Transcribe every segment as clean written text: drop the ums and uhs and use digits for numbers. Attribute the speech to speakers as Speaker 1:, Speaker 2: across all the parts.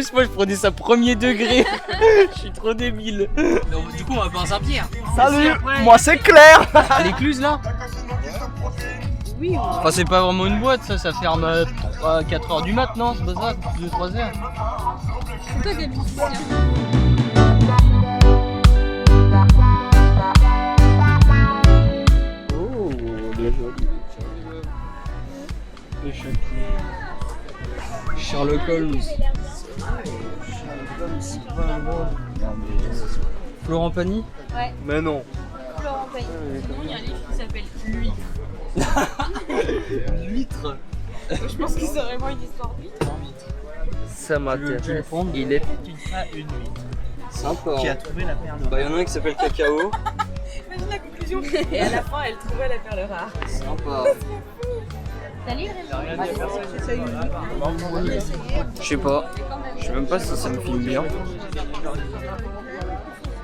Speaker 1: plus, moi je prenais ça premier degré. Je suis trop débile. Donc, du coup, on va pas à Saint-Pierre.
Speaker 2: Salut, moi c'est Claire.
Speaker 1: À l'écluse là.
Speaker 3: Oui.
Speaker 1: Enfin, c'est pas vraiment une boîte, ça ferme à 4h du mat, non? C'est pas ça? 2-3h.
Speaker 3: C'est toi qui habites ici.
Speaker 1: Oh, bien joli. Sherlock Holmes. Florent Pagny?
Speaker 3: Ouais.
Speaker 2: Mais non.
Speaker 3: Florent Pagny. Sinon, il y a un livre qui s'appelle L'huître.
Speaker 1: L'huître.
Speaker 3: Je pense que c'est vraiment une histoire d'huître.
Speaker 2: Ça m'intéresse.
Speaker 1: Il est
Speaker 4: Une huître
Speaker 1: sympa.
Speaker 4: qui a trouvé la perle
Speaker 1: Bah, il y en a un qui s'appelle Cacao.
Speaker 3: Imagine la conclusion. Et à la fin, elle trouvait la perle rare.
Speaker 1: Sympa.
Speaker 3: T'as lu
Speaker 1: Je sais pas. Je sais même pas si ça me filme bien.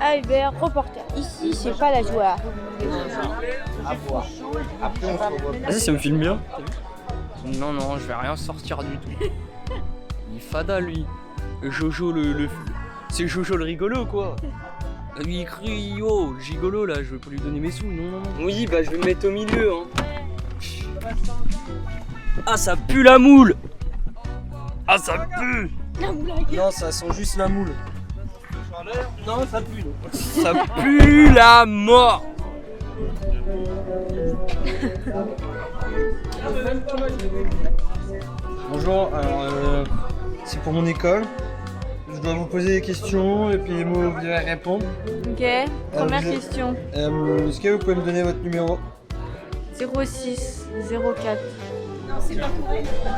Speaker 5: Albert, reporter. Ici, c'est pas la joie.
Speaker 1: Vas-y, ça me filme bien. Non, non, je vais rien sortir du tout. Il est fada lui. Jojo c'est Jojo le rigolo quoi. Il crie oh gigolo là, je vais pas lui donner mes sous, non, non, non. Oui, bah je vais me mettre au milieu hein. Ah ça pue la moule. Ah ça pue.
Speaker 2: Non, ça sent juste la moule.
Speaker 1: Non, ça pue. Ça pue la mort.
Speaker 2: Bonjour, alors c'est pour mon école. Je dois vous poser des questions et puis moi vous allez répondre.
Speaker 5: Ok, première
Speaker 2: vous-
Speaker 5: question.
Speaker 2: Est-ce que vous pouvez me donner votre numéro?
Speaker 5: 06 04.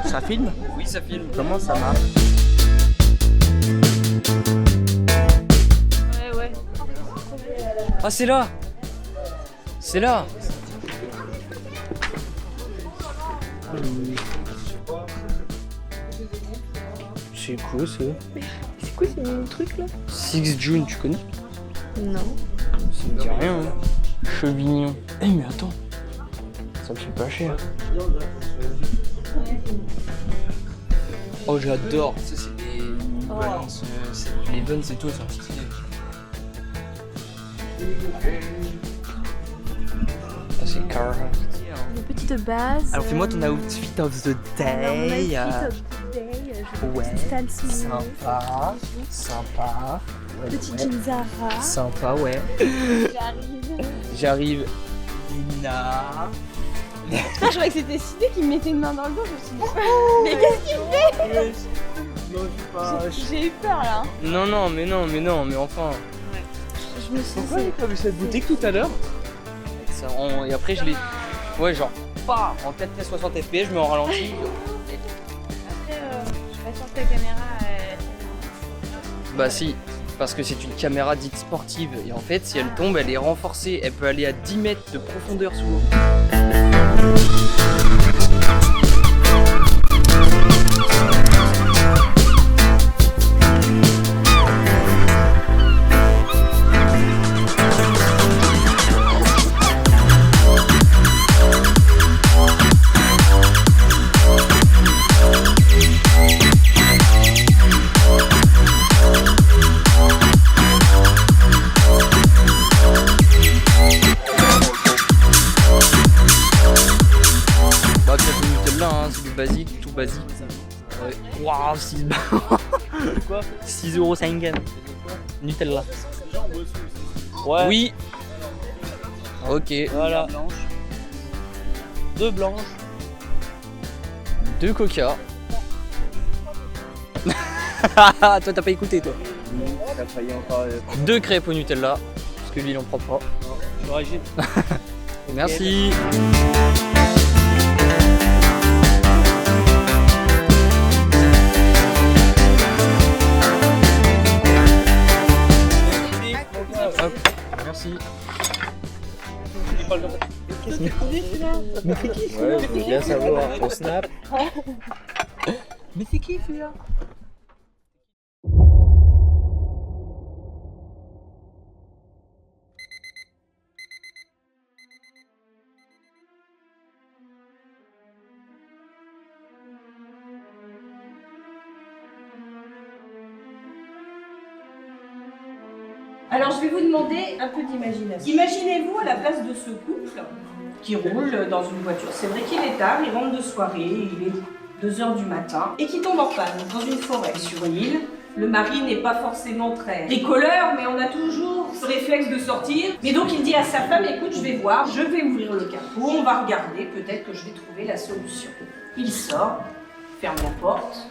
Speaker 1: Ça filme? Oui, ça filme.
Speaker 2: Comment ça marche?
Speaker 5: Ouais, ouais.
Speaker 1: Ah c'est là. C'est là. C'est quoi ça?
Speaker 5: C'est quoi ce truc là?
Speaker 1: 6 June, tu connais?
Speaker 5: Non.
Speaker 1: Ça me dit rien. Hein. Chevignon. Eh mais attends. Ça me fait pas cher. Oh j'adore. Ça c'est des New Balance. Les Vans et tout, ça c'est stylé. Ah c'est Carhartt.
Speaker 5: Une petite base.
Speaker 1: Alors fais-moi ton outfit of the day. Ouais. Sympa. Sympa.
Speaker 5: Petite jean Zara.
Speaker 1: Sympa ouais.
Speaker 5: J'arrive.
Speaker 1: J'arrive. Lina.
Speaker 5: Je croyais que c'était Sidé qui me mettait une main dans le dos. Je me suis dit, mais qu'est-ce qu'il fait? J'ai eu peur là.
Speaker 1: Non non mais non mais non mais enfin.
Speaker 5: Je me suis
Speaker 4: Pourquoi il
Speaker 5: dit.
Speaker 4: a pas vu cette boutique tout à l'heure?
Speaker 1: Et après je l'ai. Ouais genre pas en 4K 60 fps je mets en ralenti.
Speaker 5: Après, je suis pas sûre que ta caméra.
Speaker 1: Bah si, parce que c'est une caméra dite sportive et en fait si elle tombe elle est renforcée, elle peut aller à 10 mètres de profondeur sous l'eau. Bah ça fait Nutella hein, c'est du basique, tout basique. Ouais. Waouh 6
Speaker 4: Quoi?
Speaker 1: 6,50€. Nutella.
Speaker 4: Ouais.
Speaker 1: Oui. Ok.
Speaker 4: Voilà. Deux blanches.
Speaker 1: 2 coca. Toi t'as pas écouté toi.
Speaker 4: T'as failli encore.
Speaker 1: 2 crêpes au Nutella, parce que lui il en prend pas.
Speaker 4: D'origine.
Speaker 1: Merci. Hop, merci.
Speaker 4: Ouais, je veux bien savoir ton snap.
Speaker 1: Mais c'est qui celui-là?
Speaker 6: Alors je vais vous demander un peu d'imagination. Imaginez-vous à la place de ce couple qui roule dans une voiture. C'est vrai qu'il est tard, il rentre de soirée, il est 2 h du matin, et qui tombe en panne dans une forêt sur une île. Le mari n'est pas forcément très bricoleur, mais on a toujours ce réflexe de sortir. Et donc il dit à sa femme, écoute, je vais voir, je vais ouvrir le capot, on va regarder, peut-être que je vais trouver la solution. Il sort, ferme la porte,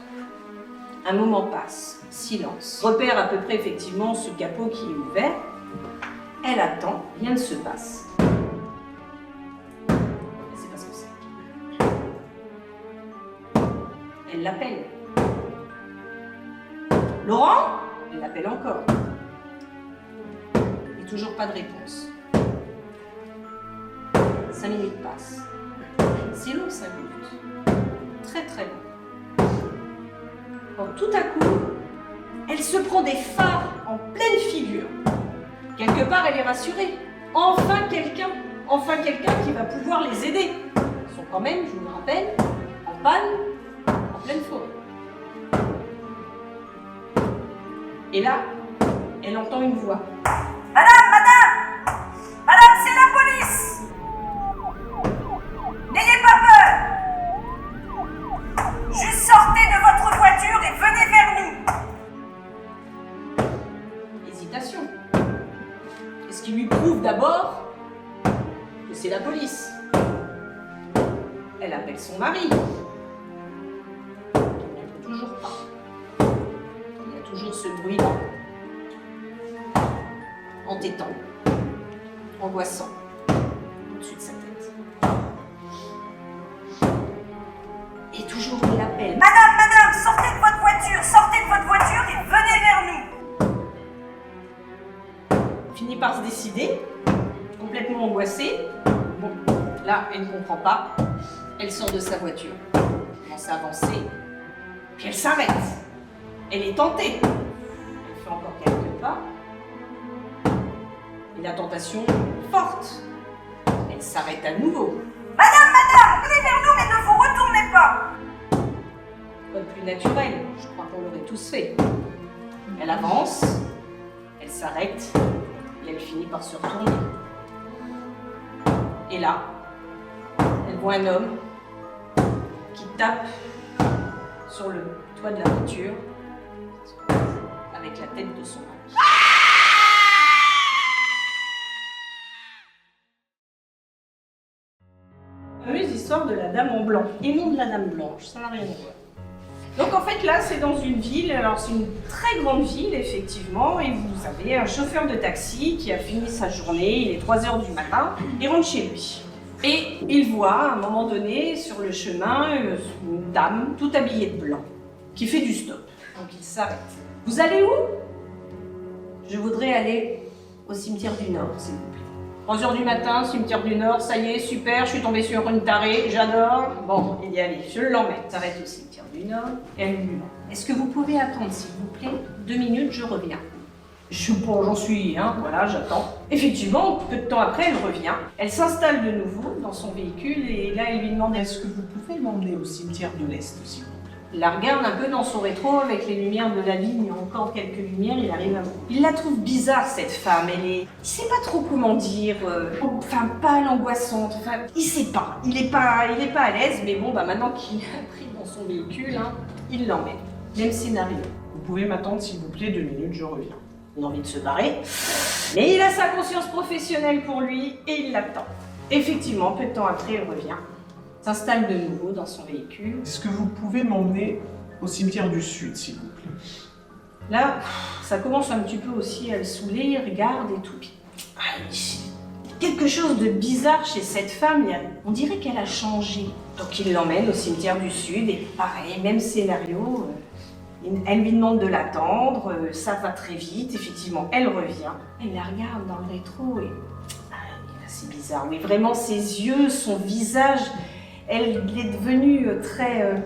Speaker 6: un moment passe, silence. Repère à peu près effectivement ce capot qui est ouvert. Elle attend, rien ne se passe. Elle sait pas ce que c'est. Elle l'appelle. Laurent? Elle l'appelle encore. Et toujours pas de réponse. 5 minutes passent. C'est long, 5 minutes. Très très long. Quand tout à coup, elle se prend des phares en pleine figure. Quelque part, elle est rassurée. Enfin quelqu'un qui va pouvoir les aider. Ils sont quand même, je vous le rappelle, en panne, en pleine forêt. Et là, elle entend une voix. Madame, c'est la police! N'ayez pas peur! Juste sortez de votre voiture et venez vers nous! Hésitation. Et ce qui lui prouve d'abord que c'est la police. Elle appelle son mari. Il ne répond toujours pas. Il y a toujours ce bruit-là. Entêtant, angoissant, au-dessus de sa tête. Et toujours il l'appelle. Madame, sortez de votre voiture et venez vers nous. Elle finit par se décider, complètement angoissée. Bon, là, elle ne comprend pas. Elle sort de sa voiture, commence à avancer, puis elle s'arrête. Elle est tentée. Elle fait encore quelques pas. Et la tentation forte. Elle s'arrête à nouveau. Madame, venez vers nous, mais ne vous retournez pas. Quoi de plus naturel? Je crois qu'on l'aurait tous fait. Elle avance, elle s'arrête, et elle finit par se retourner. Et là, elle voit un homme qui tape sur le toit de la voiture avec la tête de son mari. La fameuse histoire de la dame en blanc, et non de la dame blanche, ça n'a rien à voir. Donc en fait là c'est dans une ville, alors c'est une très grande ville effectivement, et vous avez un chauffeur de taxi qui a fini sa journée, il est 3 h du matin, il rentre chez lui. Et il voit à un moment donné sur le chemin une dame tout habillée de blanc qui fait du stop. Donc il s'arrête. Vous allez où? Je voudrais aller au cimetière du Nord, s'il vous plaît. 3 h du matin, cimetière du Nord, ça y est, super, je suis tombée sur une tarée, j'adore. Bon, il y allait, je l'emmène. Il s'arrête au cimetière du Nord et elle lui demande: est-ce que vous pouvez attendre, s'il vous plaît, 2 minutes, je reviens. Bon, j'en suis, voilà, j'attends. Effectivement, peu de temps après, elle revient. Elle s'installe de nouveau dans son véhicule et là, elle lui demande:
Speaker 7: est-ce que vous pouvez m'emmener au cimetière de l'Est, s'il vous plaît?
Speaker 6: Il la regarde un peu dans son rétro avec les lumières de la ville, il y a encore quelques lumières, il arrive à voir. Il la trouve bizarre, cette femme, il sait pas trop comment dire, pâle, angoissante, il sait pas, il est pas à l'aise, mais bon, maintenant qu'il a pris dans son véhicule, il l'emmène. Même scénario.
Speaker 7: Vous pouvez m'attendre, s'il vous plaît, 2 minutes, je reviens.
Speaker 6: On a envie de se barrer, mais il a sa conscience professionnelle pour lui et il l'attend. Effectivement, peu de temps après, il revient, s'installe de nouveau dans son véhicule.
Speaker 7: Est-ce que vous pouvez m'emmener au cimetière du Sud, s'il vous plaît?
Speaker 6: Là, ça commence un petit peu aussi à le saouler, il regarde et tout. Quelque chose de bizarre chez cette femme, on dirait qu'elle a changé. Donc il l'emmène au cimetière du Sud et pareil, même scénario. Elle lui demande de l'attendre, ça va très vite, effectivement, elle revient. Elle la regarde dans le rétro et c'est bizarre, mais vraiment ses yeux, son visage, elle est devenue très...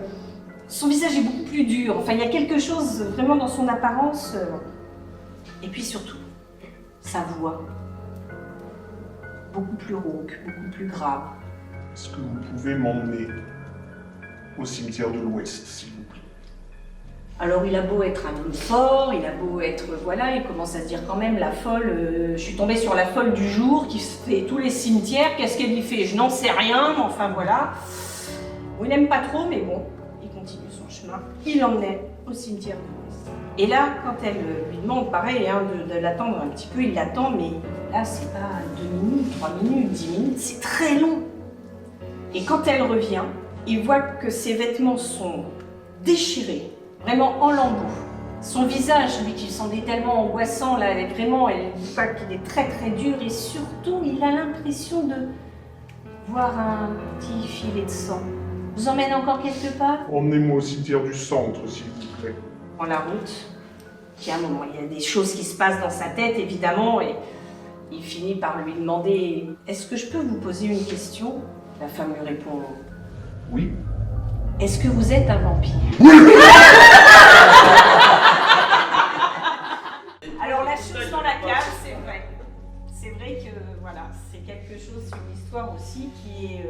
Speaker 6: son visage est beaucoup plus dur, enfin il y a quelque chose vraiment dans son apparence. Et puis surtout, sa voix, beaucoup plus rauque, beaucoup plus grave.
Speaker 8: Est-ce que vous pouvez m'emmener au cimetière de l'Ouest, s'il vous plaît?
Speaker 6: Alors il a beau être un homme fort, il a beau être, voilà, il commence à se dire quand même la folle, je suis tombée sur la folle du jour qui fait tous les cimetières, qu'est-ce qu'elle y fait? Je n'en sais rien, mais enfin voilà. Bon, il n'aime pas trop, mais bon, il continue son chemin. Il l'emmenait au cimetière de l'Ouest. Et là, quand elle lui demande, pareil, hein, de l'attendre un petit peu, il l'attend, mais là c'est pas 2 minutes, 3 minutes, 10 minutes, c'est très long. Et quand elle revient, il voit que ses vêtements sont déchirés. Vraiment en lambeaux. Son visage, lui qui semblait tellement angoissant, là, elle voit qu'il est très très dur et surtout il a l'impression de voir un petit filet de sang. Vous emmène encore quelque part?
Speaker 7: Emmenez-moi au cimetière du centre, s'il vous plaît.
Speaker 6: Prend la route. Puis à un moment, il y a des choses qui se passent dans sa tête évidemment et il finit par lui demander « Est-ce que je peux vous poser une question ?» La femme lui répond «
Speaker 7: Oui.
Speaker 6: Est-ce que vous êtes un vampire ?» Alors la chose dans la cave, c'est vrai. C'est vrai que voilà, c'est quelque chose, c'est une histoire aussi qui est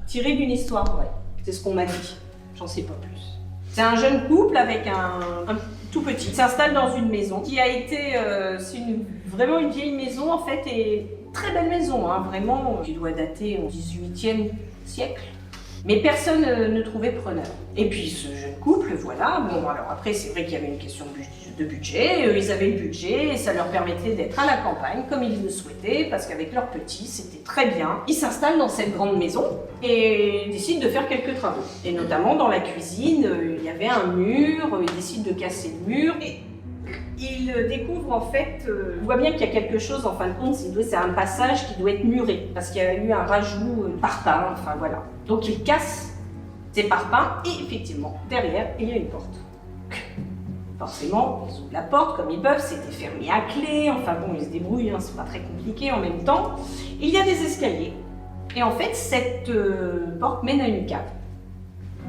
Speaker 6: tirée d'une histoire vraie. C'est ce qu'on m'a dit, j'en sais pas plus. C'est un jeune couple avec un tout petit qui s'installe dans une maison qui a été, c'est vraiment une vieille maison en fait, et très belle maison, hein, vraiment, qui doit dater au XVIIIe siècle. Mais personne ne trouvait preneur. Et puis ce jeune couple, voilà, bon alors après c'est vrai qu'il y avait une question de budget, ils avaient le budget et ça leur permettait d'être à la campagne comme ils le souhaitaient, parce qu'avec leurs petits c'était très bien. Ils s'installent dans cette grande maison et décident de faire quelques travaux. Et notamment dans la cuisine, il y avait un mur, ils décident de casser le mur et il découvre en fait, il voit bien qu'il y a quelque chose en fin de compte, c'est un passage qui doit être muré, parce qu'il y a eu un rajout de parpaing, enfin voilà. Donc il casse ces parpaings et effectivement, derrière, il y a une porte. Forcément, ils ouvrent la porte comme ils peuvent, c'était fermé à clé, enfin bon, ils se débrouillent, hein, c'est pas très compliqué en même temps. Il y a des escaliers et en fait, cette porte mène à une cave.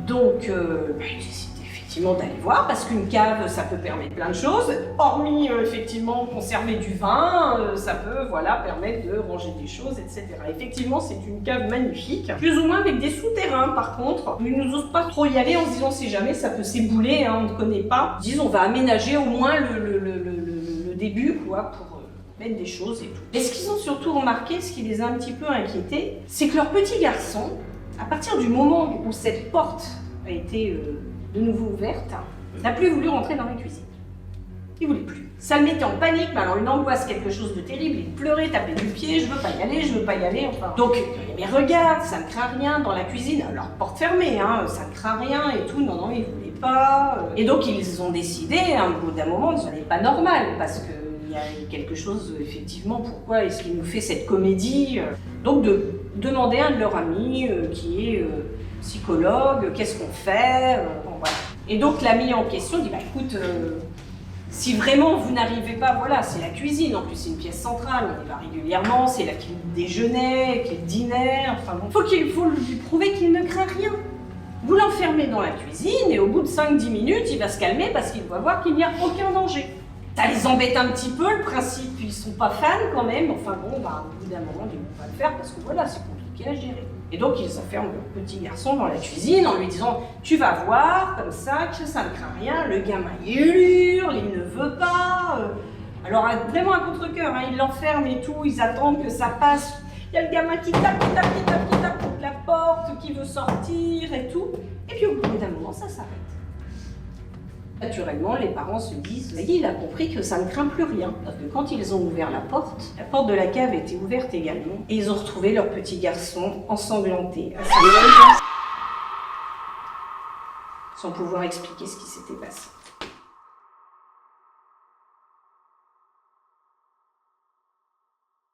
Speaker 6: Donc, ils décident effectivement d'aller voir, parce qu'une cave, ça peut permettre plein de choses, hormis effectivement conserver du vin, ça peut voilà, permettre de ranger des choses, etc. Effectivement, c'est une cave magnifique, plus ou moins avec des souterrains par contre. Ils nous osent pas trop y aller en se disant si jamais ça peut s'ébouler, hein, on ne connaît pas. Ils disent on va aménager au moins le début quoi, pour mettre des choses et tout. Et ce qu'ils ont surtout remarqué, ce qui les a un petit peu inquiétés, c'est que leur petit garçon, à partir du moment où cette porte a été de nouveau ouverte, n'a plus voulu rentrer dans la cuisine. Il voulait plus. Ça le mettait en panique, mais alors une angoisse, quelque chose de terrible, il pleurait, tapait du pied, je veux pas y aller, je veux pas y aller, enfin. Donc, mais regarde, ça ne craint rien dans la cuisine, alors porte fermée, hein, ça ne craint rien et tout, non, il voulait pas. Et donc ils ont décidé, hein, au bout d'un moment, ce n'est pas normal, parce que il y a quelque chose, effectivement, pourquoi est-ce qu'il nous fait cette comédie? Donc de demander à un de leurs amis qui est psychologue, qu'est-ce qu'on fait, bon, voilà. Et donc l'ami en question dit, bah écoute, si vraiment vous n'arrivez pas, voilà, c'est la cuisine, en plus c'est une pièce centrale, on y va régulièrement, c'est là qu'il déjeunait, qu'il dînait, enfin bon. Faut lui prouver qu'il ne craint rien. Vous l'enfermez dans la cuisine et au bout de 5-10 minutes, il va se calmer parce qu'il va voir qu'il n'y a aucun danger. Ça les embête un petit peu, le principe, ils sont pas fans quand même, enfin bon, bah, au bout d'un moment, ils vont pas le faire parce que voilà, c'est compliqué à gérer. Et donc ils enferment leur petit garçon dans la cuisine en lui disant « Tu vas voir, comme ça, que ça ne craint rien, le gamin il hurle, il ne veut pas. » Alors vraiment un contre-cœur, hein, ils l'enferment et tout, ils attendent que ça passe. Il y a le gamin qui tape contre la porte, qui veut sortir et tout. Et puis au bout d'un moment, ça s'arrête. Naturellement, les parents se disent, il a compris que ça ne craint plus rien. Parce que quand ils ont ouvert la porte de la cave était ouverte également. Et ils ont retrouvé leur petit garçon ensanglanté à sa main, sans pouvoir expliquer ce qui s'était passé.